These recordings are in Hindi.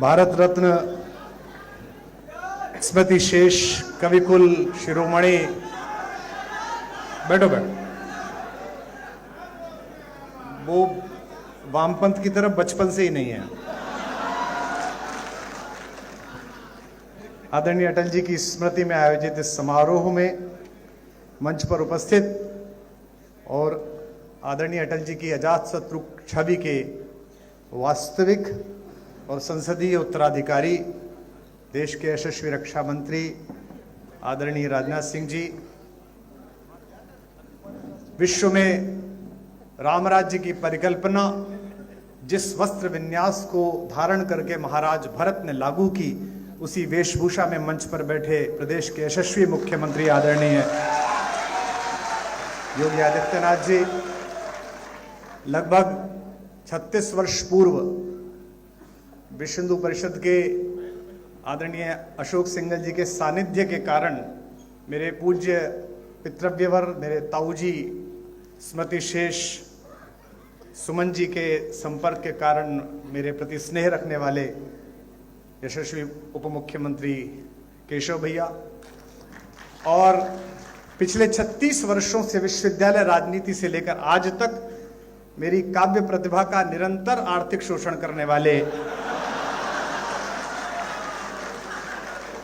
भारत रत्न स्मृति शेष कविकुल शिरोमणि, बैठो बैठो, वो वामपंथ की तरफ बचपन से ही नहीं है। आदरणीय अटल जी की स्मृति में आयोजित इस समारोह में मंच पर उपस्थित और आदरणीय अटल जी की अजातशत्रु छवि के वास्तविक और संसदीय उत्तराधिकारी, देश के यशस्वी रक्षा मंत्री आदरणीय राजनाथ सिंह जी, विश्व में राम राज्य की परिकल्पना जिस वस्त्र विन्यास को धारण करके महाराज भरत ने लागू की, उसी वेशभूषा में मंच पर बैठे प्रदेश के यशस्वी मुख्यमंत्री आदरणीय योगी आदित्यनाथ जी, लगभग 36 वर्ष पूर्व विश्व हिंदू परिषद के आदरणीय अशोक सिंघल जी के सानिध्य के कारण, मेरे पूज्य पितृव्यवर मेरे ताऊजी स्मृति शेष सुमन जी के संपर्क के कारण मेरे प्रति स्नेह रखने वाले यशस्वी उप मुख्यमंत्री केशव भैया और पिछले 36 वर्षों से विश्वविद्यालय राजनीति से लेकर आज तक मेरी काव्य प्रतिभा का निरंतर आर्थिक शोषण करने वाले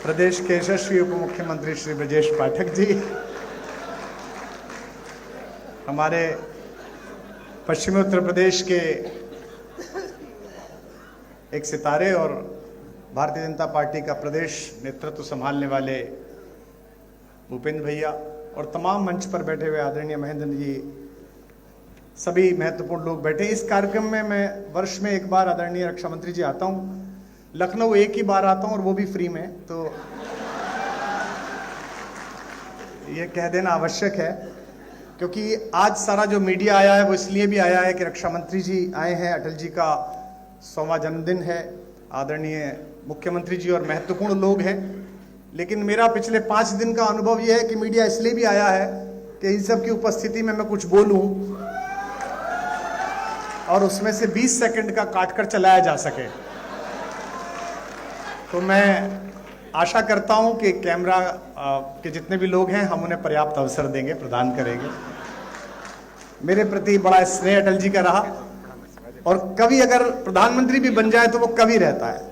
प्रदेश के यशस्वी उप मुख्यमंत्री श्री ब्रजेश पाठक जी, हमारे पश्चिमी उत्तर प्रदेश के एक सितारे और भारतीय जनता पार्टी का प्रदेश नेतृत्व संभालने वाले भूपेंद्र भैया और तमाम मंच पर बैठे हुए आदरणीय महेंद्र जी, सभी महत्वपूर्ण लोग बैठे। इस कार्यक्रम में मैं वर्ष में एक बार आदरणीय रक्षा मंत्री जी आता हूं, लखनऊ एक ही बार आता हूं और वो भी फ्री में, तो ये कह देना आवश्यक है क्योंकि आज सारा जो मीडिया आया है वो इसलिए भी आया है कि रक्षा मंत्री जी आए हैं, अटल जी का 100वां जन्मदिन है, आदरणीय मुख्यमंत्री जी और महत्वपूर्ण लोग हैं। लेकिन मेरा पिछले 5 दिन का अनुभव यह है कि मीडिया इसलिए भी आया है कि इन सब की उपस्थिति में मैं कुछ बोलूं और उसमें से 20 सेकंड का काटकर चलाया जा सके। तो मैं आशा करता हूं कि कैमरा के जितने भी लोग हैं हम उन्हें पर्याप्त अवसर देंगे, प्रदान करेंगे। मेरे प्रति बड़ा स्नेह अटल जी का रहा और कवि अगर प्रधानमंत्री भी बन जाए तो वो कवि रहता है,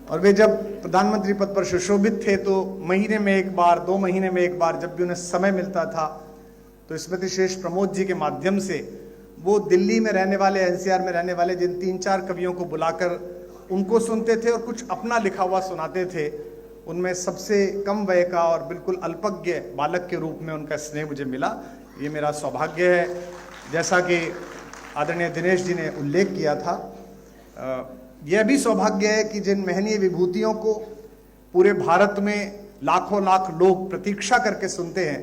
और वे जब प्रधानमंत्री पद पर सुशोभित थे तो महीने में एक बार, 2 महीने में एक बार जब भी उन्हें समय मिलता था तो स्मृति शेष प्रमोद जी के माध्यम से वो दिल्ली में रहने वाले, एनसीआर में रहने वाले जिन 3-4 कवियों को बुलाकर उनको सुनते थे और कुछ अपना लिखा हुआ सुनाते थे, उनमें सबसे कम वय का और बिल्कुल अल्पज्ञ बालक के रूप में उनका स्नेह मुझे मिला। ये मेरा सौभाग्य है। जैसा कि आदरणीय दिनेश जी ने उल्लेख किया था, यह भी सौभाग्य है कि जिन महनीय विभूतियों को पूरे भारत में लाखों लाख लोग प्रतीक्षा करके सुनते हैं,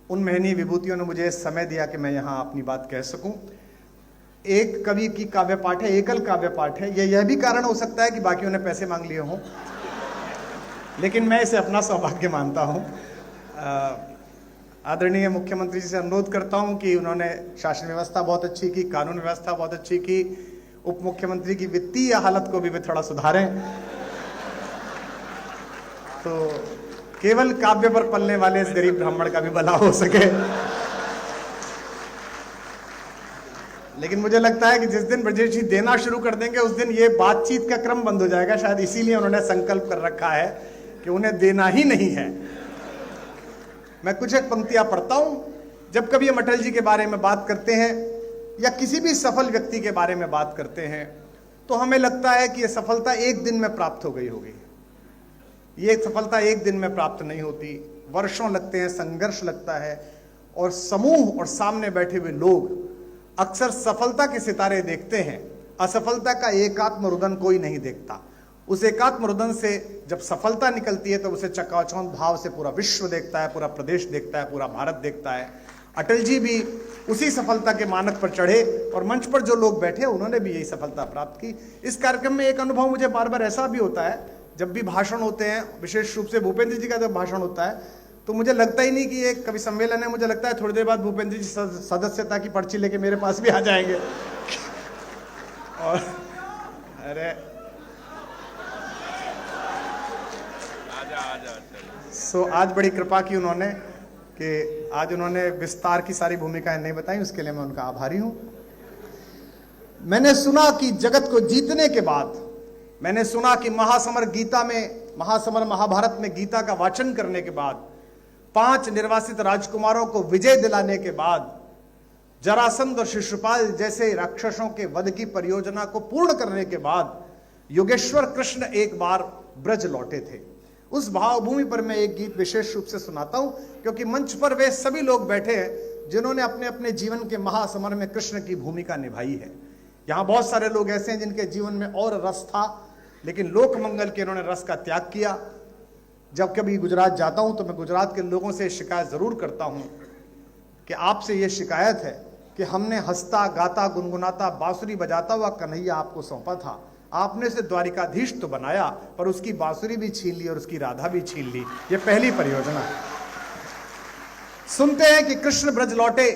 उन महनीय विभूतियों ने मुझे समय दिया कि मैं यहाँ अपनी बात कह सकूं। एक कवि की काव्य पाठ है, एकल काव्य पाठ है। यह भी कारण हो सकता है कि बाकियों ने पैसे मांग लिए हों, लेकिन मैं इसे अपना सौभाग्य मानता हूं। आदरणीय मुख्यमंत्री जी से अनुरोध करता हूं कि उन्होंने शासन व्यवस्था बहुत अच्छी की, कानून व्यवस्था बहुत अच्छी की, उप मुख्यमंत्री की वित्तीय हालत को भी वे थोड़ा सुधारें तो केवल काव्य पर पलने वाले इस गरीब ब्राह्मण का भी भला हो सके। लेकिन मुझे लगता है कि जिस दिन ब्रजेश जी देना शुरू कर देंगे उस दिन ये बातचीत का क्रम बंद हो जाएगा। शायद इसीलिए उन्होंने संकल्प कर रखा है कि उन्हें देना ही नहीं है। मैं कुछ एक पंक्तियां पढ़ता हूं। जब कभी हम अटल जी के बारे में बात करते हैं या किसी भी सफल व्यक्ति के बारे में बात करते हैं तो हमें लगता है कि यह सफलता एक दिन में प्राप्त हो गई होगी। ये सफलता एक दिन में प्राप्त नहीं होती, वर्षों लगते हैं, संघर्ष लगता है और समूह और सामने बैठे हुए लोग अक्सर सफलता के सितारे देखते हैं, असफलता का एकात्म रुदन कोई नहीं देखता। उस एकात्म रुदन से जब सफलता निकलती है तो उसे चकाचौंध भाव से पूरा विश्व देखता है, पूरा प्रदेश देखता है, पूरा भारत देखता है। अटल जी भी उसी सफलता के मानक पर चढ़े और मंच पर जो लोग बैठे उन्होंने भी यही सफलता प्राप्त की। इस कार्यक्रम में एक अनुभव मुझे बार बार ऐसा भी होता है, जब भी भाषण होते हैं, विशेष रूप से भूपेंद्र जी का जब भाषण होता है तो मुझे लगता ही नहीं कि ये कवि सम्मेलन है। मुझे लगता है थोड़ी देर बाद भूपेंद्र जी सदस्यता की पर्ची लेके मेरे पास भी आ जाएंगे और अरे आज बड़ी कृपा की उन्होंने कि आज उन्होंने विस्तार की सारी भूमिकाएं नहीं बताई, उसके लिए मैं उनका आभारी हूं। मैंने सुना कि जगत को जीतने के बाद, मैंने सुना कि महासमर महाभारत में गीता का वाचन करने के बाद, 5 निर्वासित राजकुमारों को विजय दिलाने के बाद, जरासंध और शिशुपाल जैसे राक्षसों के वध की परियोजना को पूर्ण करने के बाद योगेश्वर कृष्ण एक बार ब्रज लौटे थे। उस भावभूमि पर मैं एक गीत विशेष रूप से सुनाता हूं, क्योंकि मंच पर वे सभी लोग बैठे हैं जिन्होंने अपने अपने जीवन के महासमर में कृष्ण की भूमिका निभाई है। यहां बहुत सारे लोग ऐसे हैं जिनके जीवन में और रस था, लेकिन लोक मंगल के इन्होंने रस का त्याग किया। जब कभी गुजरात जाता हूं तो मैं गुजरात के लोगों से शिकायत जरूर करता हूं कि आपसे यह शिकायत है कि हमने हंसता गाता गुनगुनाता बांसुरी बजाता हुआ कन्हैया आपको सौंपा था, आपने उसे द्वारिकाधीश तो बनाया पर उसकी बांसुरी भी छीन ली और उसकी राधा भी छीन ली। यह पहली परियोजना है। सुनते हैं कि कृष्ण ब्रज लौटे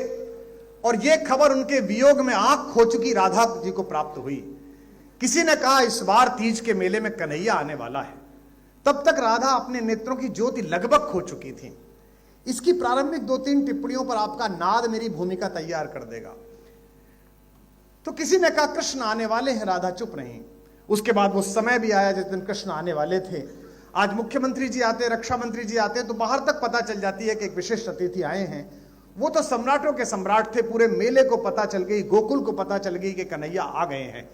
और यह खबर उनके वियोग में आंख खो चुकी राधा जी को प्राप्त हुई। किसी ने कहा इस बार तीज के मेले में कन्हैया आने वाला है। तब तक राधा अपने नेत्रों की ज्योति लगभग खो चुकी थी। इसकी प्रारंभिक 2-3 टिप्पणियों पर आपका नाद मेरी भूमिका तैयार कर देगा। तो किसी ने कहा कृष्ण आने वाले हैं, राधा चुप रही। उसके बाद वो समय भी आया जिस दिन कृष्ण आने वाले थे। आज मुख्यमंत्री जी आते, रक्षा मंत्री जी आते, तो बाहर तक पता चल जाती है कि एक विशिष्ट अतिथि आए हैं। वो तो सम्राटों के सम्राट थे, पूरे मेले को पता चल गई, गोकुल को पता चल गई कि कन्हैया आ गए हैं।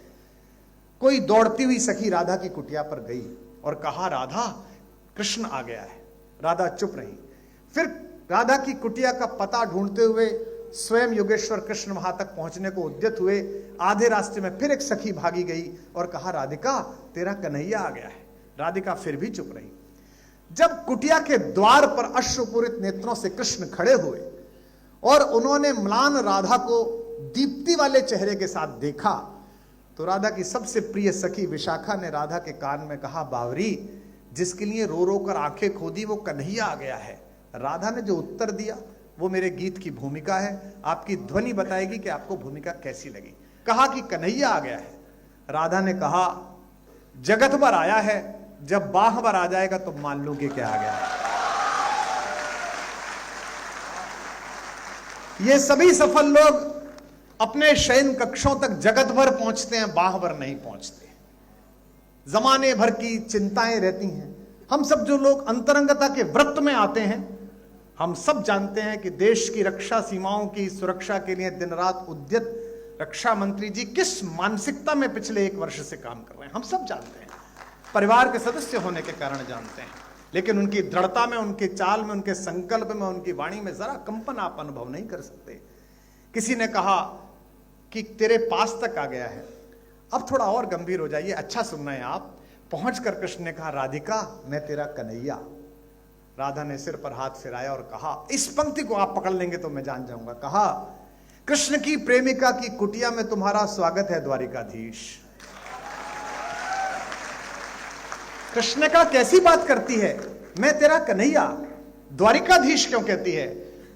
कोई दौड़ती हुई सखी राधा की कुटिया पर गई और कहा राधा कृष्ण आ गया है। राधा चुप रही। फिर राधा की कुटिया का पता ढूंढते हुए स्वयं योगेश्वर कृष्ण वहां तक पहुंचने को उद्यत हुए। आधे रास्ते में फिर एक सखी भागी गई और कहा राधिका तेरा कन्हैया आ गया है। राधिका फिर भी चुप रही। जब कुटिया के द्वार पर अश्रुपूरित नेत्रों से कृष्ण खड़े हुए और उन्होंने म्लान राधा को दीप्ति वाले चेहरे के साथ देखा, तो राधा की सबसे प्रिय सखी विशाखा ने राधा के कान में कहा बावरी, जिसके लिए रो रो कर आंखें खोदी वो कन्हैया आ गया है। राधा ने जो उत्तर दिया वो मेरे गीत की भूमिका है। आपकी ध्वनि बताएगी कि आपको भूमिका कैसी लगी। कहा कि कन्हैया आ गया है। राधा ने कहा जगत भर आया है, जब बाह भर आ जाएगा तो मान लो कि क्या आ गया है। ये सभी सफल लोग अपने शयन कक्षों तक जगत भर पहुंचते हैं, बाह भर नहीं पहुंचते। जमाने भर की चिंताएं रहती हैं। हम सब जो लोग अंतरंगता के व्रत में आते हैं, हम सब जानते हैं कि देश की रक्षा सीमाओं की सुरक्षा के लिए दिन रात उद्यत रक्षा मंत्री जी किस मानसिकता में पिछले 1 वर्ष से काम कर रहे हैं। हम सब जानते हैं, परिवार के सदस्य होने के कारण जानते हैं, लेकिन उनकी दृढ़ता में, उनके चाल में, उनके संकल्प में, उनकी वाणी में जरा कंपन आप अनुभव नहीं कर सकते। किसी ने कहा कि तेरे पास तक आ गया है, अब थोड़ा और गंभीर हो जाइए, अच्छा सुनना है आप। पहुंचकर कृष्ण ने कहा राधिका मैं तेरा कन्हैया। राधा ने सिर पर हाथ फिराया और कहा, इस पंक्ति को आप पकड़ लेंगे तो मैं जान जाऊंगा। कहा कृष्ण की प्रेमिका की कुटिया में तुम्हारा स्वागत है द्वारिकाधीश। कृष्ण का कैसी बात करती है, मैं तेरा कन्हैया, द्वारिकाधीश क्यों कहती है?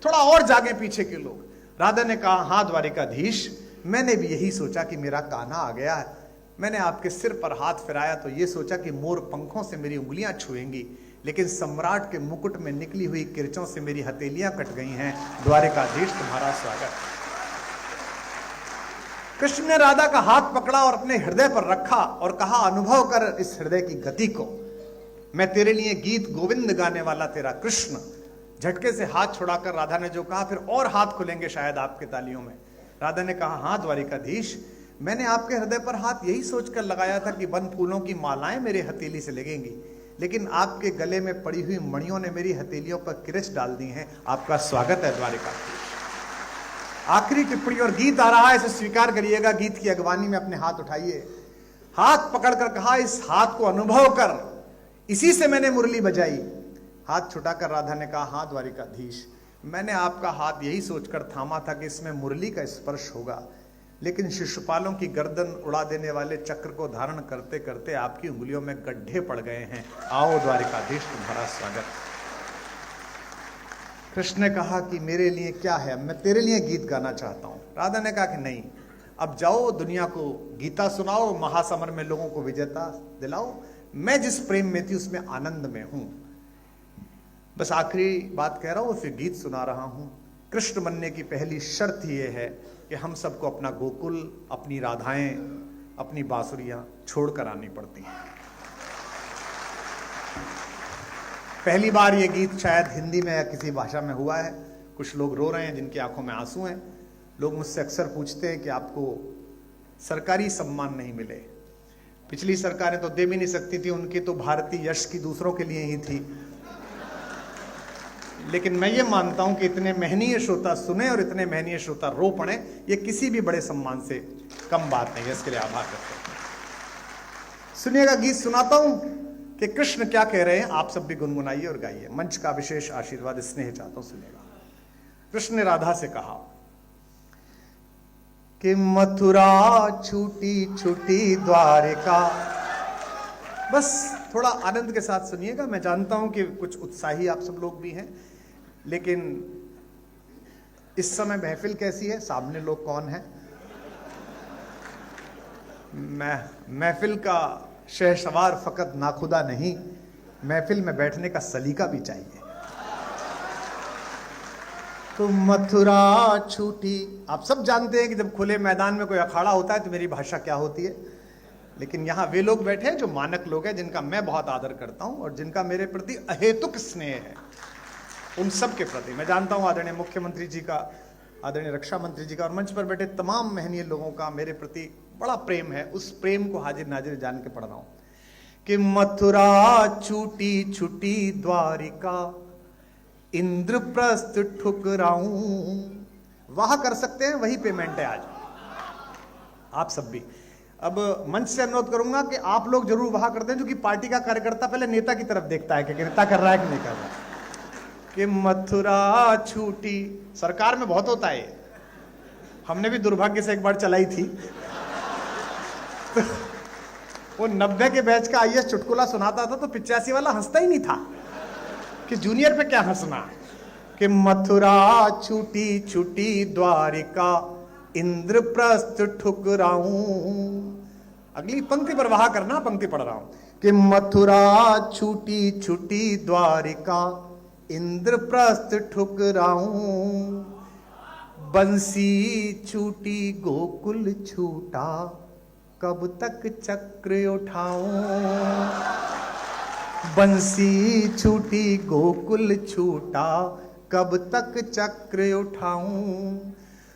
थोड़ा और जागे पीछे के लोग। राधा ने कहा हाँ द्वारिकाधीश, मैंने भी यही सोचा कि मेरा कान्हा आ गया है। मैंने आपके सिर पर हाथ फिराया तो ये सोचा कि मोर पंखों से मेरी उंगलियां छुएंगी, लेकिन सम्राट के मुकुट में निकली हुई किरचों से मेरी हथेलियां कट गई हैं। द्वारिकाधीश तुम्हारा स्वागत। कृष्ण ने राधा का हाथ पकड़ा और अपने हृदय पर रखा और कहा अनुभव कर इस हृदय की गति को। मैं तेरे लिए गीत गोविंद गाने वाला तेरा कृष्ण। झटके से हाथ छुड़ाकर राधा ने जो कहा, फिर और हाथ खुलेंगे शायद आपके तालियों में। राधा ने कहा हाँ द्वारिकाधीश, मैंने आपके हृदय पर हाथ यही सोचकर लगाया था कि वन फूलों की मालाएं मेरे हथेली से लगेंगी, लेकिन आपके गले में पड़ी हुई मणियों ने मेरी हथेलियों पर किरच डाल दी हैं। आपका स्वागत है द्वारिकाधीश। आखिरी टिप्पणी और गीत आ रहा है, इसे स्वीकार करिएगा। गीत की अगवानी में अपने हाथ उठाइए। हाथ पकड़कर कहा इस हाथ को अनुभव कर, इसी से मैंने मुरली बजाई। हाथ छुटाकर राधा ने कहा हाँ द्वारिकाधीश, मैंने आपका हाथ यही सोचकर थामा था कि इसमें मुरली का स्पर्श होगा, लेकिन शिशुपालों की गर्दन उड़ा देने वाले चक्र को धारण करते करते आपकी उंगलियों में गड्ढे पड़ गए हैं। आओ द्वारिकाधीश तुम्हारा स्वागत। कृष्ण ने कहा कि मेरे लिए क्या है, मैं तेरे लिए गीत गाना चाहता हूं। राधा ने कहा कि नहीं, अब जाओ दुनिया को गीता सुनाओ, महासमर में लोगों को विजेता दिलाओ। मैं जिस प्रेम में थी उसमें आनंद में हूं। बस आखिरी बात कह रहा हूं, फिर गीत सुना रहा हूं। कृष्ण बनने की पहली शर्त यह है कि हम सबको अपना गोकुल, अपनी राधाएं, अपनी बांसुरियां छोड़कर आनी पड़ती हैं। पहली बार ये गीत शायद हिंदी में या किसी भाषा में हुआ है। कुछ लोग रो रहे हैं जिनकी आंखों में आंसू हैं। लोग मुझसे अक्सर पूछते हैं कि आपको सरकारी सम्मान नहीं मिले। पिछली सरकारें तो दे भी नहीं सकती थी, उनकी तो भारतीय यश की दूसरों के लिए ही थी। लेकिन मैं ये मानता हूं कि इतने महनीय श्रोता सुने और इतने महनीय श्रोता रो पड़े, ये किसी भी बड़े सम्मान से कम बात नहीं है। इसके लिए आभार करते हैं। सुनिएगा, गीत सुनाता हूं कि कृष्ण क्या कह रहे हैं। आप सब भी गुनगुनाइए और गाइए। मंच का विशेष आशीर्वाद स्नेह चाहता हूं। सुनिएगा। कृष्ण ने राधा से कहा कि मथुरा छूटी छूटी द्वारिका। बस थोड़ा आनंद के साथ सुनिएगा। मैं जानता हूं कि कुछ उत्साही आप सब लोग भी हैं, लेकिन इस समय महफिल कैसी है, सामने लोग कौन है। महफिल का शहसवार फकत नाखुदा नहीं, महफिल में बैठने का सलीका भी चाहिए। तो मथुरा छूटी, आप सब जानते हैं कि जब खुले मैदान में कोई अखाड़ा होता है तो मेरी भाषा क्या होती है। लेकिन यहां वे लोग बैठे हैं जो मानक लोग हैं, जिनका मैं बहुत आदर करता हूं और जिनका मेरे प्रति अहेतुक स्नेह है। उन सब के प्रति मैं जानता हूं आदरणीय मुख्यमंत्री जी का, आदरणीय रक्षा मंत्री जी का और मंच पर बैठे तमाम महनीय लोगों का मेरे प्रति बड़ा प्रेम है। उस प्रेम को हाजिर नाजिर जान के पढ़ रहा हूं कि मथुरा छूटी छूटी द्वारिका, इंद्रप्रस्थ ठुकराऊं। वाह कर सकते हैं, वही पेमेंट है आज आप सब भी। अब मंच से अनुरोध करूंगा कि आप लोग जरूर वाह करते हैं, जो कि पार्टी का कार्यकर्ता पहले नेता की तरफ देखता है कि नेता कर रहा है कि नहीं कर रहा है। कि मथुरा छूटी, सरकार में बहुत होता है। हमने भी दुर्भाग्य से एक बार चलाई थी। वो 90 के बैच का आईएएस चुटकुला सुनाता था तो 85 वाला हंसता ही नहीं था कि जूनियर पे क्या हंसना। कि मथुरा छूटी छूटी द्वारिका, इंद्रप्रस्थ ठुकराऊं। अगली पंक्ति पर वाह करना, पंक्ति पढ़ रहा हूं कि मथुरा छूटी छूटी द्वारिका, इंद्रप्रस्थ ठुकराऊं। बंसी छूटी गोकुल छूटा, कब तक चक्र उठाऊं। बंसी छूटी गोकुल छूटा, कब तक चक्र उठाऊं।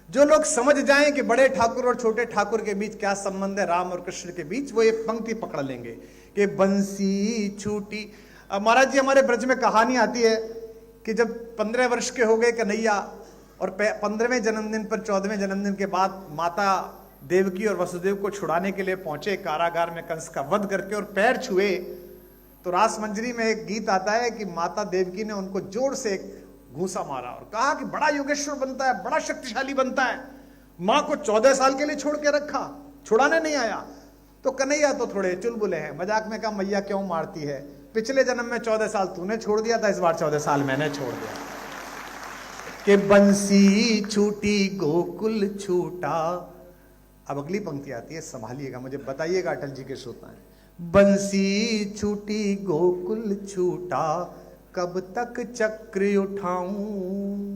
जो लोग समझ जाएं कि बड़े ठाकुर और छोटे ठाकुर के बीच क्या संबंध है, राम और कृष्ण के बीच, वो ये पंक्ति पकड़ लेंगे कि बंसी छूटी। अब महाराज जी, हमारे ब्रज में कहानी आती है कि जब 15 वर्ष के हो गए कन्हैया और 15वें जन्मदिन पर 14वें जन्मदिन के बाद माता देवकी और वसुदेव को छुड़ाने के लिए पहुंचे कारागार में कंस का वध करके और पैर छुए, तो रास मंजरी में एक गीत आता है कि माता देवकी ने उनको जोर से एक घूंसा मारा और कहा कि बड़ा योगेश्वर बनता है, बड़ा शक्तिशाली बनता है। मां को 14 साल के लिए छोड़ के रखा, छुड़ाने नहीं आया। तो कन्हैया तो थोड़े चुलबुले हैं, मजाक में कहा मैया क्यों मारती है, पिछले जन्म में 14 साल तूने छोड़ दिया था, इस बार 14 साल मैंने छोड़ दिया। कि बंसी छूटी गोकुल छूटा। अब अगली पंक्ति आती है, संभालिएगा, मुझे बताइएगा अटल जी के श्रोता हैं। बंसी छूटी गोकुल छूटा, कब तक चक्र उठाऊं।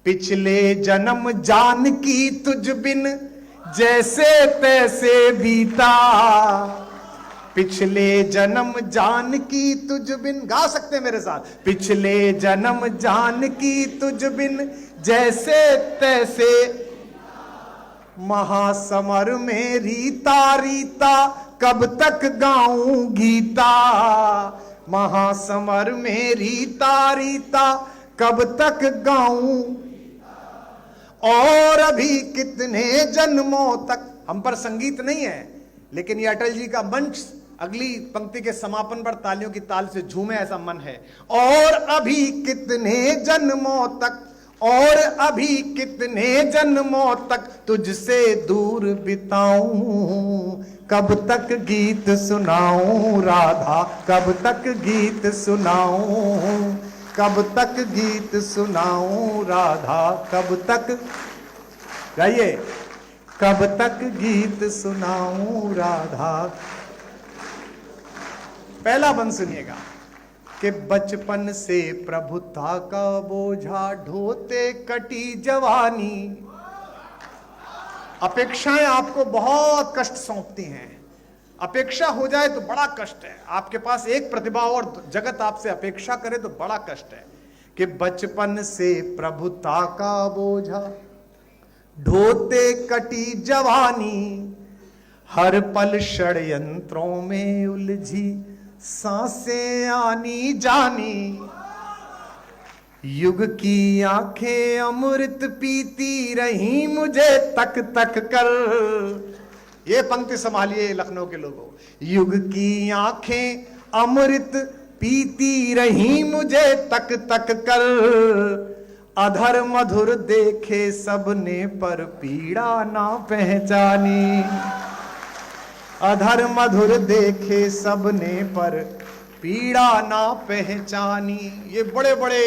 पिछले जन्म जानकी तुझ बिन जैसे तैसे बीता। पिछले जन्म जानकी तुझ बिन, गा सकते मेरे साथ। पिछले जन्म जानकी तुझ बिन जैसे तैसे, महासमर में रीता रीता, कब तक गाऊं गीता। महासमर में रीता रीता, कब तक गाऊं। और अभी कितने जन्मों तक। हम पर संगीत नहीं है, लेकिन ये अटल जी का मंच अगली पंक्ति के समापन पर तालियों की ताल से झूमे, ऐसा मन है। और अभी कितने जन्मों तक, और अभी कितने जन्मों तक तुझसे दूर बिताऊं। कब तक गीत सुनाऊं राधा, कब तक गीत सुनाऊं। कब तक गीत सुनाऊं राधा, कब तक, गाइए। कब तक गीत सुनाऊं राधा। पहला बंद सुनिएगा। कि बचपन से प्रभुता का बोझा ढोते कटी जवानी। अपेक्षाएं आपको बहुत कष्ट सौंपती हैं। अपेक्षा हो जाए तो बड़ा कष्ट है। आपके पास एक प्रतिभा और जगत आपसे अपेक्षा करे तो बड़ा कष्ट है। कि बचपन से प्रभुता का बोझा ढोते कटी जवानी, हर पल षड्यंत्रों में उलझी सांसें आनी जानी। युग की आंखें अमृत पीती रही मुझे तक तक कर। ये पंक्ति संभालिए लखनऊ के लोगों। युग की आंखें अमृत पीती रही मुझे तक तक कर, अधर मधुर देखे सबने पर पीड़ा ना पहचानी। अधर मधुर देखे सबने पर पीड़ा ना पहचानी। ये बड़े बड़े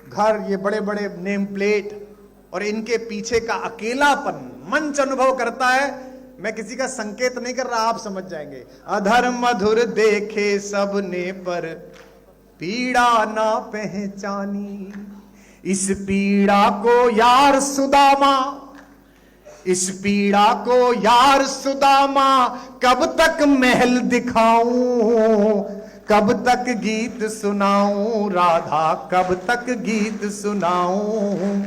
घर, ये बड़े बड़े नेम प्लेट और इनके पीछे का अकेलापन मंच अनुभव करता है। मैं किसी का संकेत नहीं कर रहा, आप समझ जाएंगे। अधर मधुर देखे सबने पर पीड़ा ना पहचानी। इस पीड़ा को यार सुदामा, इस पीड़ा को यार सुदामा कब तक महल दिखाऊं, कब तक गीत सुनाऊं राधा, कब तक गीत सुनाऊं,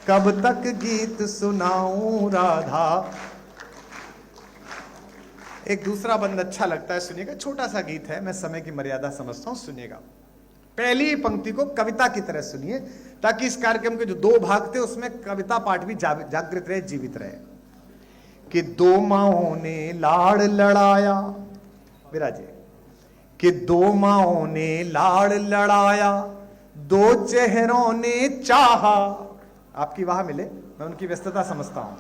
कब तक गीत सुनाऊं राधा। एक दूसरा बंद अच्छा लगता है, सुनिएगा। छोटा सा गीत है, मैं समय की मर्यादा समझता हूं, सुनिएगा। पहली पंक्ति को कविता की तरह सुनिए ताकि इस कार्यक्रम के जो दो भाग थे उसमें कविता पाठ भी जागृत रहे, जीवित रहे। कि दो माओं ने लाड़ लड़ाया, विराजे। कि दो माओं ने लाड़ लड़ाया, दो चेहरों ने चाहा। आपकी वाह मिले, मैं उनकी व्यस्तता समझता हूं।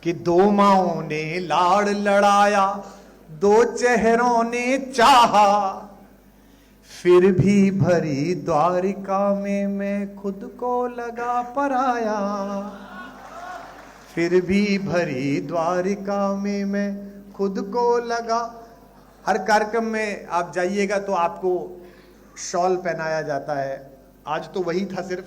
कि दो माओं ने लाड़ लड़ाया, दो चेहरों ने चाहा, फिर भी भरी द्वारिका में मैं खुद को लगा पराया। फिर भी भरी द्वारिका में मैं खुद को लगा। हर कार्यक्रम में आप जाइएगा तो आपको शॉल पहनाया जाता है। आज तो वही था सिर्फ।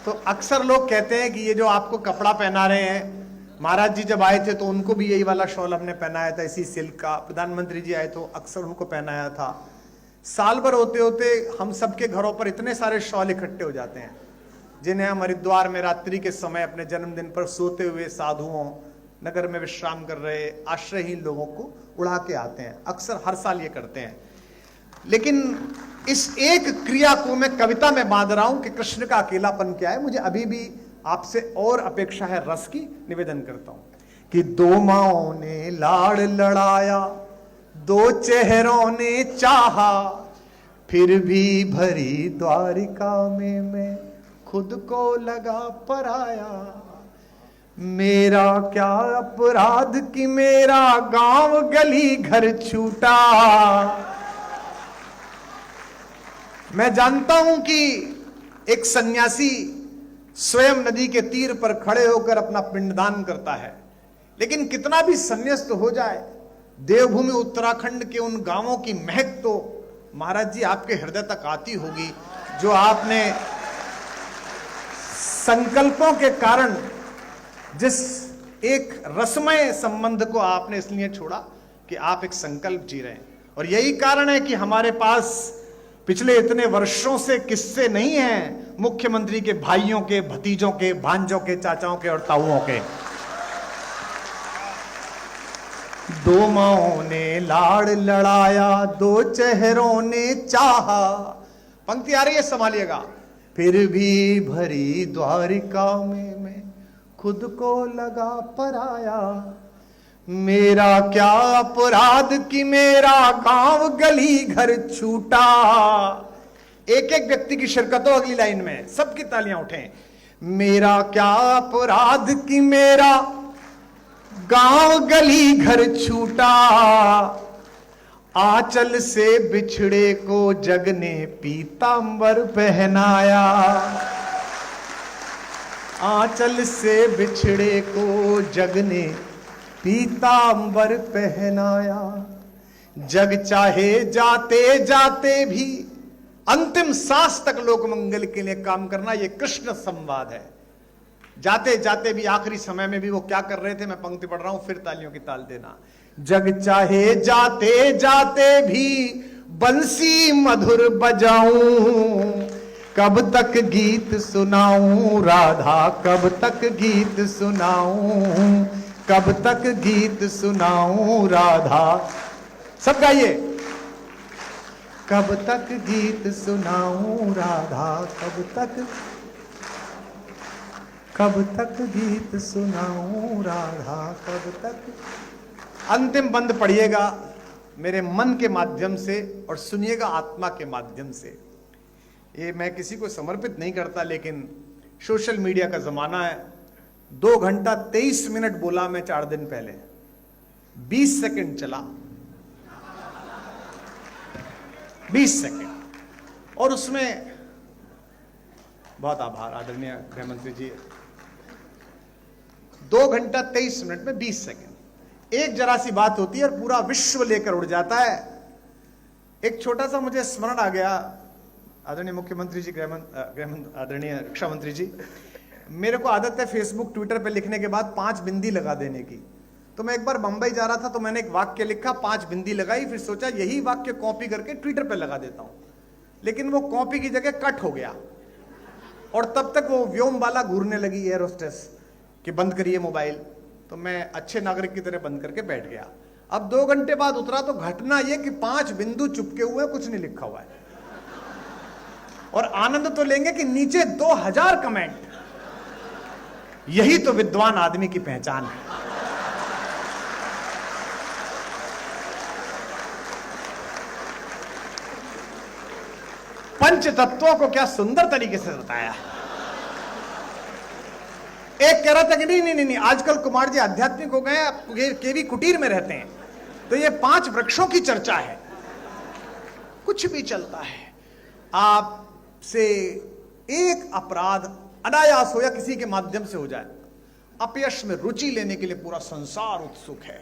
तो अक्सर लोग कहते हैं कि ये जो आपको कपड़ा पहना रहे हैं, महाराज जी जब आए थे तो उनको भी यही वाला शॉल हमने पहनाया था, इसी सिल्क का। प्रधानमंत्री जी आए तो अक्सर उनको पहनाया था। साल भर होते होते हम सबके घरों पर इतने सारे शॉल इकट्ठे हो जाते हैं, जिन्हें हम हरिद्वार में रात्रि के समय अपने जन्मदिन पर सोते हुए साधुओं, नगर में विश्राम कर रहे आश्रयहीन लोगों को उड़ा के आते हैं। अक्सर हर साल ये करते हैं। लेकिन इस एक क्रिया को मैं कविता में बांध रहा हूं कि कृष्ण का अकेलापन क्या है। मुझे अभी भी आपसे और अपेक्षा है रस की, निवेदन करता हूं। कि दो माओं ने लाड़ लड़ाया, दो चेहरों ने चाहा, फिर भी भरी द्वारिका में मैं खुद को लगा पराया। मेरा क्या अपराध कि मेरा गांव गली घर छूटा। मैं जानता हूं कि एक सन्यासी स्वयं नदी के तीर पर खड़े होकर अपना पिंडदान करता है, लेकिन कितना भी संन्यास्त हो जाए, देवभूमि उत्तराखंड के उन गांवों की महक तो महाराज जी आपके हृदय तक आती होगी, जो आपने संकल्पों के कारण जिस एक रसमय संबंध को आपने इसलिए छोड़ा कि आप एक संकल्प जी रहे हैं। और यही कारण है कि हमारे पास पिछले इतने वर्षों से किस्से नहीं हैं मुख्यमंत्री के भाइयों के, भतीजों के, भांजों के, चाचाओं के और ताऊओं के। दो माओं ने लाड़ लड़ाया, दो चेहरों ने चाहा। पंक्ति आ रही है, संभालिएगा। फिर भी भरी द्वारिका में मैं खुद को लगा पराया। मेरा क्या अपराध कि मेरा गांव गली घर छूटा। एक एक व्यक्ति की शिरकत हो अगली लाइन में, सबकी तालियां उठें। मेरा क्या अपराध कि मेरा गांव गली घर छूटा। आंचल से बिछड़े को जग ने पीतांबर पहनाया। आंचल से बिछड़े को जग ने पीतांबर पहनाया। जग चाहे जाते जाते भी अंतिम सांस तक लोक मंगल के लिए काम करना, यह कृष्ण संवाद है। जाते जाते भी, आखिरी समय में भी वो क्या कर रहे थे, मैं पंक्ति पढ़ रहा हूं, फिर तालियों की ताल देना। जग चाहे जाते जाते भी बंसी मधुर बजाऊं, कब तक गीत सुनाऊं राधा, कब तक गीत सुनाऊं, कब तक गीत सुनाऊं राधा। सब गाइए। कब तक गीत सुनाऊं राधा, कब तक गीत सुनाऊं राधा, कब तक। अंतिम बंद पढ़िएगा मेरे मन के माध्यम से और सुनिएगा आत्मा के माध्यम से। ये मैं किसी को समर्पित नहीं करता, लेकिन सोशल मीडिया का जमाना है। 2 घंटा 23 मिनट बोला मैं 4 दिन पहले, 20 सेकंड चला, 20 सेकंड, और उसमें बहुत आभार आदरणीय गृह मंत्री जी। 2 घंटा 23 मिनट में 20 सेकंड, एक जरा सी बात होती है और पूरा विश्व लेकर उड़ जाता है। एक छोटा सा मुझे स्मरण आ गया, आदरणीय मुख्यमंत्री जी, आदरणीय रक्षा मंत्री जी, मेरे को आदत है फेसबुक ट्विटर पे लिखने के बाद 5 बिंदी लगा देने की। तो मैं एक बार बंबई जा रहा था तो मैंने एक वाक्य लिखा, 5 बिंदी लगाई, फिर सोचा यही वाक्य कॉपी करके ट्विटर पे लगा देता हूं, लेकिन वो कॉपी की जगह कट हो गया। और तब तक वो व्योम वाला घूरने लगी, एयर होस्टेस, कि बंद करिए मोबाइल। तो मैं अच्छे नागरिक की तरह बंद करके बैठ गया। अब 2 घंटे बाद उतरा तो घटना यह कि 5 बिंदु चुपके हुए, कुछ नहीं लिखा हुआ है। और आनंद तो लेंगे कि नीचे 2000 कमेंट। यही तो विद्वान आदमी की पहचान है। पंच तत्वों को क्या सुंदर तरीके से बताया। एक कह रहा था कि नहीं, आजकल कुमार जी आध्यात्मिक हो गए, केवी कुटीर में रहते हैं, तो ये 5 वृक्षों की चर्चा है। कुछ भी चलता है। आपसे एक अपराध अनायास हो या किसी के माध्यम से हो जाए, अपयश में रुचि लेने के लिए पूरा संसार उत्सुक है।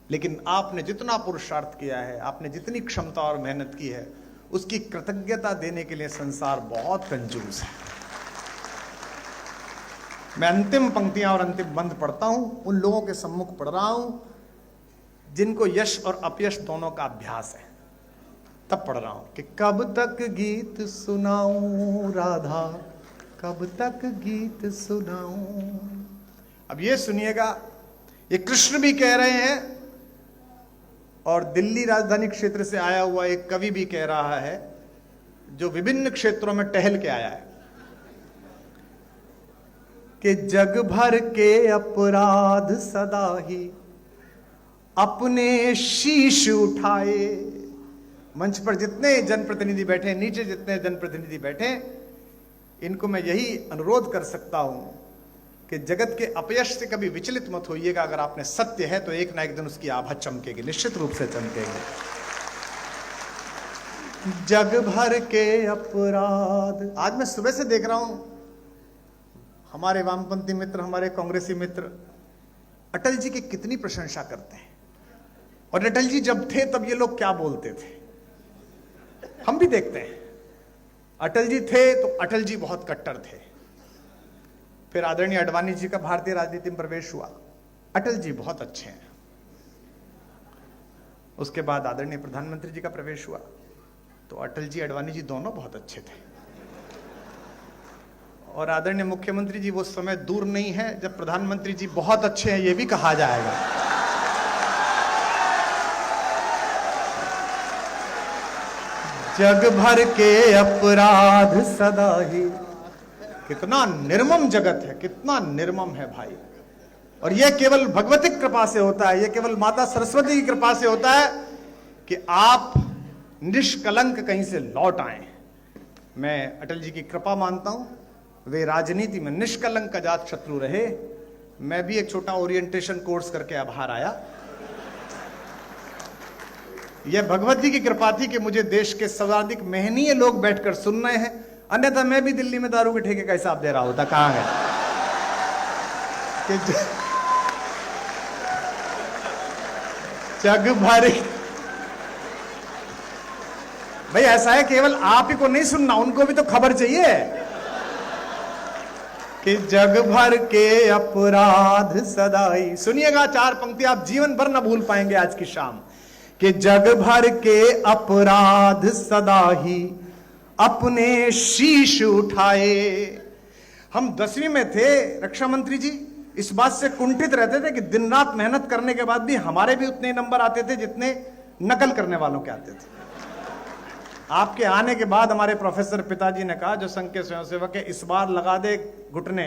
लेकिन आपने जितना पुरुषार्थ किया है, आपने जितनी क्षमता और मेहनत की है, उसकी कृतज्ञता देने के लिए संसार बहुत कंजूस है। मैं अंतिम पंक्तियां और अंतिम बंद पढ़ता हूं, उन लोगों के सम्मुख पढ़ रहा हूं जिनको यश और अपयश दोनों का अभ्यास है। तब पढ़ रहा हूं कि कब तक गीत सुनाऊं राधा, कब तक गीत सुनाऊं। अब ये सुनिएगा, ये कृष्ण भी कह रहे हैं और दिल्ली राजधानी क्षेत्र से आया हुआ एक कवि भी कह रहा है, जो विभिन्न क्षेत्रों में टहल के आया है, कि जग भर के अपराध सदा ही अपने शीश उठाए। मंच पर जितने जनप्रतिनिधि बैठे, नीचे जितने जनप्रतिनिधि बैठे, इनको मैं यही अनुरोध कर सकता हूं कि जगत के अपयश से कभी विचलित मत होइएगा। अगर आपने सत्य है तो एक ना एक दिन उसकी आभा चमकेगी, निश्चित रूप से चमकेगी। जग भर के अपराध। आज मैं सुबह से देख रहा हूं, हमारे वामपंथी मित्र, हमारे कांग्रेसी मित्र अटल जी की कितनी प्रशंसा करते हैं। और अटल जी जब थे तब ये लोग क्या बोलते थे, हम भी देखते हैं। अटल जी थे तो अटल जी बहुत कट्टर थे। फिर आदरणीय अडवाणी जी का भारतीय राजनीति में प्रवेश हुआ, अटल जी बहुत अच्छे हैं। उसके बाद आदरणीय प्रधानमंत्री जी का प्रवेश हुआ तो अटल जी, अडवाणी जी दोनों बहुत अच्छे थे। और आदरणीय मुख्यमंत्री जी, वो समय दूर नहीं है जब प्रधानमंत्री जी बहुत अच्छे हैं, ये भी कहा जाएगा। जग भर के अपराध सदा ही। कितना निर्मम जगत है, कितना निर्मम है भाई। और यह केवल भगवती कृपा से होता है, यह केवल माता सरस्वती की कृपा से होता है कि आप निष्कलंक कहीं से लौट आए। मैं अटल जी की कृपा मानता हूं, वे राजनीति में निष्कलंक अजात शत्रु रहे। मैं भी एक छोटा ओरिएंटेशन कोर्स करके अब बाहर आया। यह भगवत जी की कृपा थी कि मुझे देश के सर्वाधिक मेहनीय लोग बैठकर सुन रहे हैं, अन्यथा मैं भी दिल्ली में दारू के ठेके का हिसाब दे रहा होता। कहां है कि जग भर भाई ऐसा है, केवल आप ही को नहीं सुनना, उनको भी तो खबर चाहिए कि जग भर के अपराध सदाई। सुनिएगा 4 पंक्ति, आप जीवन भर ना भूल पाएंगे आज की शाम। कि जग भर के अपराध सदा ही अपने शीश उठाए। हम 10वीं में थे, रक्षा मंत्री जी इस बात से कुंठित रहते थे कि दिन रात मेहनत करने के बाद भी हमारे भी उतने नंबर आते थे जितने नकल करने वालों के आते थे। आपके आने के बाद हमारे प्रोफेसर पिताजी ने कहा, जो संघ के स्वयंसेवक है, इस बार लगा दे घुटने,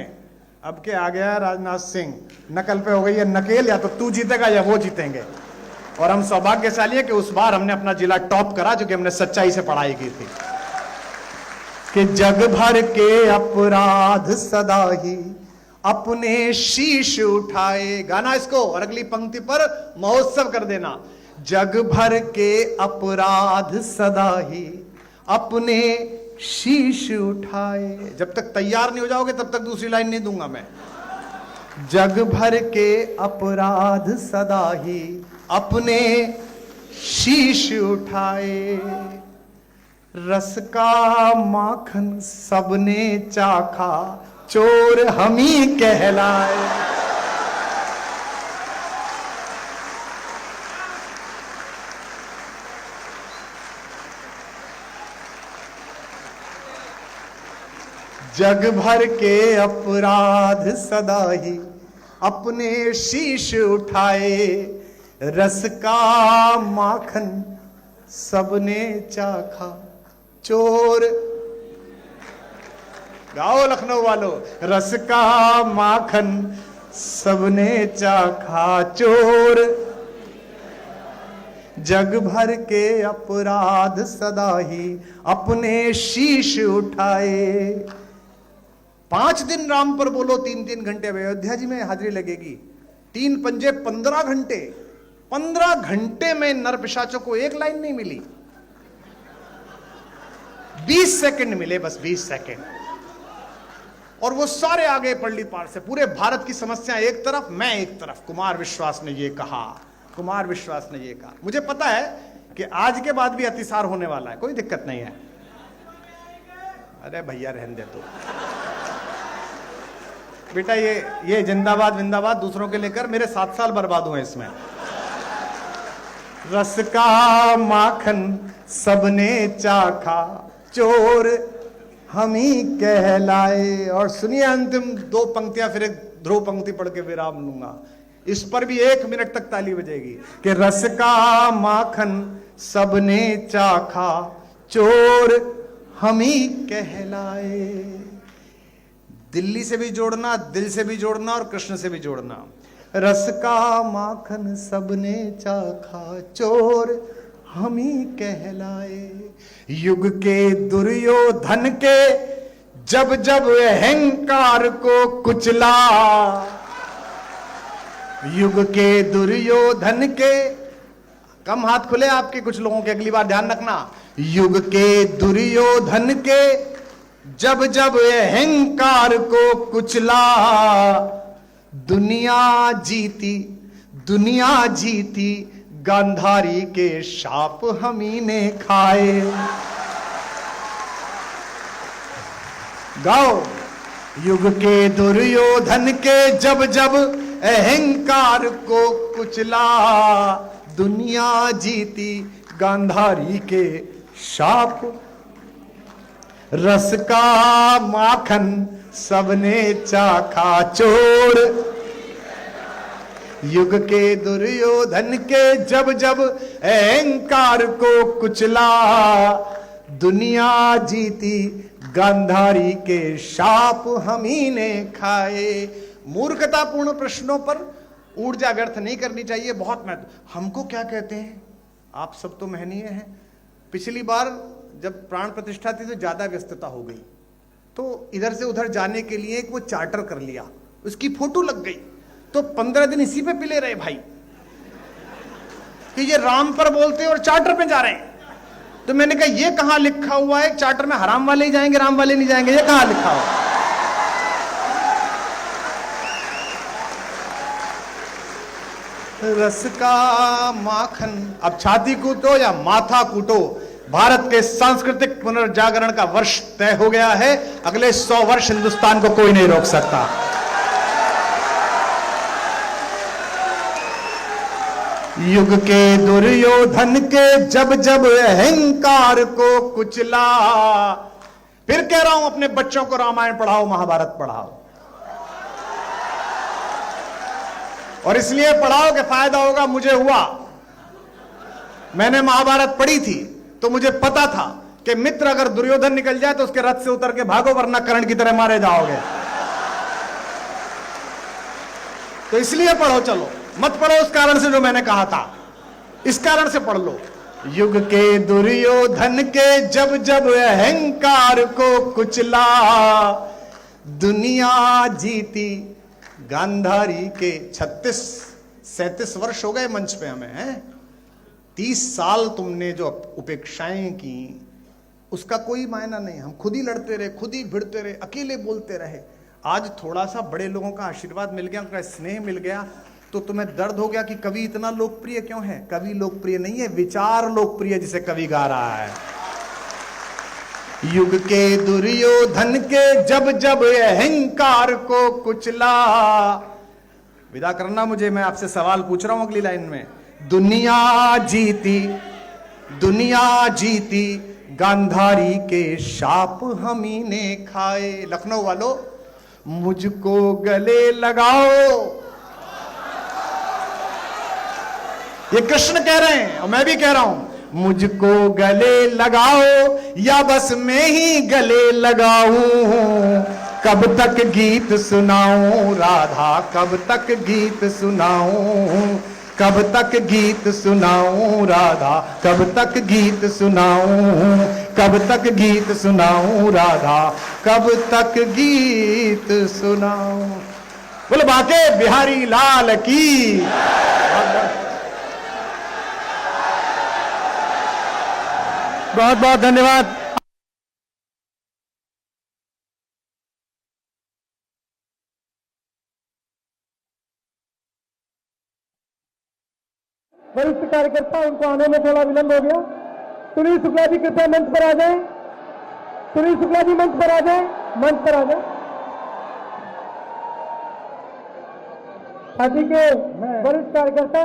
अब के आ गया राजनाथ सिंह, नकल पे हो गई है नकेल, या तो तू जीतेगा या वो जीतेंगे। और हम सौभाग्यशाली है कि उस बार हमने अपना जिला टॉप करा, जो कि हमने सच्चाई से पढ़ाई की थी। कि जग भर के अपराध सदा ही अपने शीश उठाए। गाना इसको और अगली पंक्ति पर महोत्सव कर देना। जग भर के अपराध सदा ही अपने शीश उठाए। जब तक तैयार नहीं हो जाओगे तब तक दूसरी लाइन नहीं दूंगा मैं। जग भर के अपराध सदा ही अपने शीश उठाए। रस का माखन सबने चाखा, चोर हम ही कहलाए। जग भर के अपराध सदा ही अपने शीश उठाए। रस का माखन सबने चाखा, चोर, गाओ लखनऊ वालों, रस का माखन सबने चाखा, चोर जग भर के अपराध सदा ही अपने शीश उठाए। 5 दिन राम पर बोलो, 3-3 घंटे अयोध्या जी में हाजिरी लगेगी। 3 पंजे 15 घंटे, 15 घंटे में नर पिशाचों को एक लाइन नहीं मिली, 20 सेकंड मिले, बस 20 सेकंड। और वो सारे आ गए पल्ली पार से। पूरे भारत की समस्या एक तरफ, मैं एक तरफ। कुमार विश्वास ने ये कहा, कुमार विश्वास ने ये कहा। मुझे पता है कि आज के बाद भी अतिसार होने वाला है, कोई दिक्कत नहीं है। अरे भैया रहने दे तो बेटा, ये जिंदाबाद विंदाबाद दूसरों के लेकर मेरे 7 साल बर्बाद हुए इसमें। रस का माखन सबने चाखा, चोर हम ही कहलाए। और सुनिए अंतिम 2 पंक्तियां, फिर एक ध्रुव पंक्ति पढ़ के विराम लूंगा। इस पर भी 1 मिनट तक ताली बजेगी। कि रस का माखन सबने चाखा, चोर हम ही कहलाए। दिल्ली से भी जोड़ना, दिल से भी जोड़ना और कृष्ण से भी जोड़ना। रस का माखन सबने चाखा, चोर हम ही कहलाए। युग के दुर्योधन के जब जब अहंकार को कुचला, युग के दुर्योधन के, कम हाथ खुले आपके कुछ लोगों के, अगली बार ध्यान रखना। युग के दुर्योधन के जब जब अहंकार को कुचला, दुनिया जीती, दुनिया जीती, गांधारी के शाप हम ही ने खाए। गाओ। युग के दुर्योधन के जब जब अहंकार को कुचला, दुनिया जीती, गांधारी के शाप। रस का माखन सबने चाखा, चोर युग के दुर्योधन के जब जब अहंकार को कुचला, दुनिया जीती, गांधारी के शाप हम ही ने खाए। मूर्खतापूर्ण प्रश्नों पर ऊर्जा व्यर्थ नहीं करनी चाहिए, बहुत महत्व। हमको क्या कहते हैं, आप सब तो महनीय हैं। पिछली बार जब प्राण प्रतिष्ठा थी तो ज्यादा व्यस्तता हो गई, तो इधर से उधर जाने के लिए एक वो चार्टर कर लिया, उसकी फोटो लग गई, तो 15 दिन इसी पे पिले रहे भाई कि ये राम पर बोलते हैं और चार्टर पे जा रहे हैं। तो मैंने कहा ये कहां लिखा हुआ है चार्टर में हराम वाले ही जाएंगे, राम वाले नहीं जाएंगे, ये कहां लिखा हुआ? रस का माखन, अब छाती कूटो या माथा कूटो, भारत के सांस्कृतिक पुनर्जागरण का वर्ष तय हो गया है। अगले 100 वर्ष हिंदुस्तान को कोई नहीं रोक सकता। युग के दुर्योधन के जब जब अहंकार को कुचला। फिर कह रहा हूं, अपने बच्चों को रामायण पढ़ाओ, महाभारत पढ़ाओ, और इसलिए पढ़ाओ कि फायदा होगा। मुझे हुआ, मैंने महाभारत पढ़ी थी तो मुझे पता था कि मित्र अगर दुर्योधन निकल जाए तो उसके रथ से उतर के भागो, वरना कर्ण की तरह मारे जाओगे। तो इसलिए पढ़ो, चलो मत पढ़ो उस कारण से जो मैंने कहा था, इस कारण से पढ़ लो। युग के दुर्योधन के जब जब अहंकार को कुचला, दुनिया जीती गांधारी के। 36-37 वर्ष हो गए मंच पे हमें, हैं? 30 साल तुमने जो उपेक्षाएं की उसका कोई मायना नहीं। हम खुद ही लड़ते रहे, खुद ही भिड़ते रहे, अकेले बोलते रहे। आज थोड़ा सा बड़े लोगों का आशीर्वाद मिल गया, उनका स्नेह मिल गया, तो तुम्हें दर्द हो गया कि कवि इतना लोकप्रिय क्यों है। कवि लोकप्रिय नहीं है, विचार लोकप्रिय, जिसे कवि गा रहा है। युग के दुर्योधन के जब जब अहंकार को कुचला। विदा करना मुझे, मैं आपसे सवाल पूछ रहा हूं अगली लाइन में। दुनिया जीती गांधारी के शाप हम ही ने खाए। लखनऊ वालों, मुझको गले लगाओ, ये कृष्ण कह रहे हैं और मैं भी कह रहा हूं। मुझको गले लगाओ या बस मैं ही गले लगाऊं। कब तक गीत सुनाऊं राधा, कब तक गीत सुनाऊं, कब तक गीत सुनाऊं राधा, कब तक गीत सुनाऊं, कब तक गीत सुनाऊं राधा, कब तक गीत सुनाऊं। बोलो बाके बिहारी लाल की। बहुत बहुत धन्यवाद। वरिष्ठ कार्यकर्ता, उनको आने में थोड़ा विलंब हो गया। सुनील शुक्ला जी कृपया मंच पर आ जाएं। सुनील शुक्ला जी मंच पर आ जाएं, मंच पर आ जाएं। पार्टी के वरिष्ठ कार्यकर्ता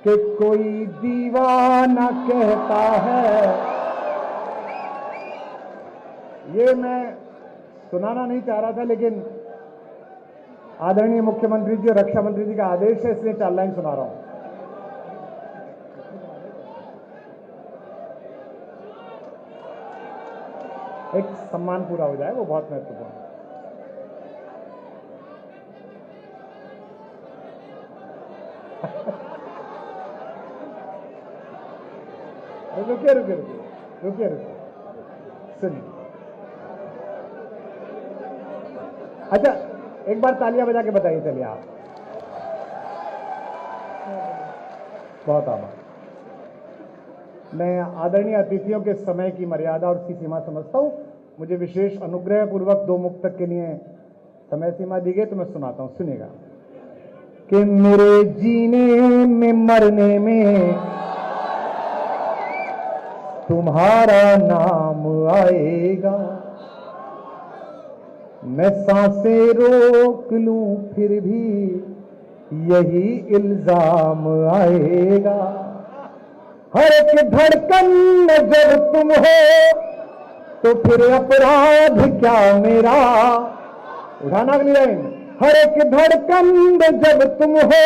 कि कोई दीवाना कहता है, ये मैं सुनाना नहीं चाह रहा था, लेकिन आदरणीय मुख्यमंत्री जी और रक्षा मंत्री जी का आदेश है, इसलिए 4 लाइन सुना रहा हूं। एक सम्मान पूरा हो जाए, वो बहुत महत्वपूर्ण है। रुकिए सुनिए। अच्छा, एक बार तालियां बजा के बताइए। चलिए आप, बहुत आभार। मैं आदरणीय अतिथियों के समय की मर्यादा और उसकी सीमा समझता हूं। मुझे विशेष अनुग्रह पूर्वक 2 मुक्तक के लिए समय सीमा दी गई, तो मैं सुनाता हूं, सुनिएगा। कि मेरे जीने में मरने में तुम्हारा नाम आएगा, मैं सांसें रोक लूं फिर भी यही इल्जाम आएगा। हर एक धड़कन में जब तुम हो तो फिर अपराध क्या मेरा। उठाना अगली लाइन। हर एक धड़कन में जब तुम हो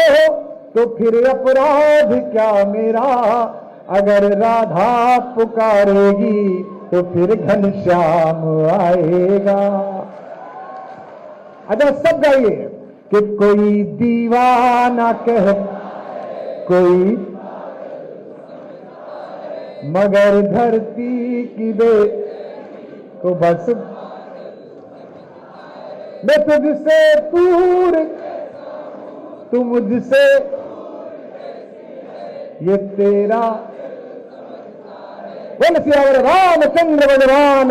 तो फिर अपराध क्या मेरा। अगर राधा पुकारेगी तो फिर घनश्याम आएगा। अच्छा, सब गाइए कि कोई दीवाना कह कोई, मगर धरती की बे को बस मैं तुझसे दूर, तू मुझसे, ये तेरा। बोल सियावर रामचंद्र भगवान।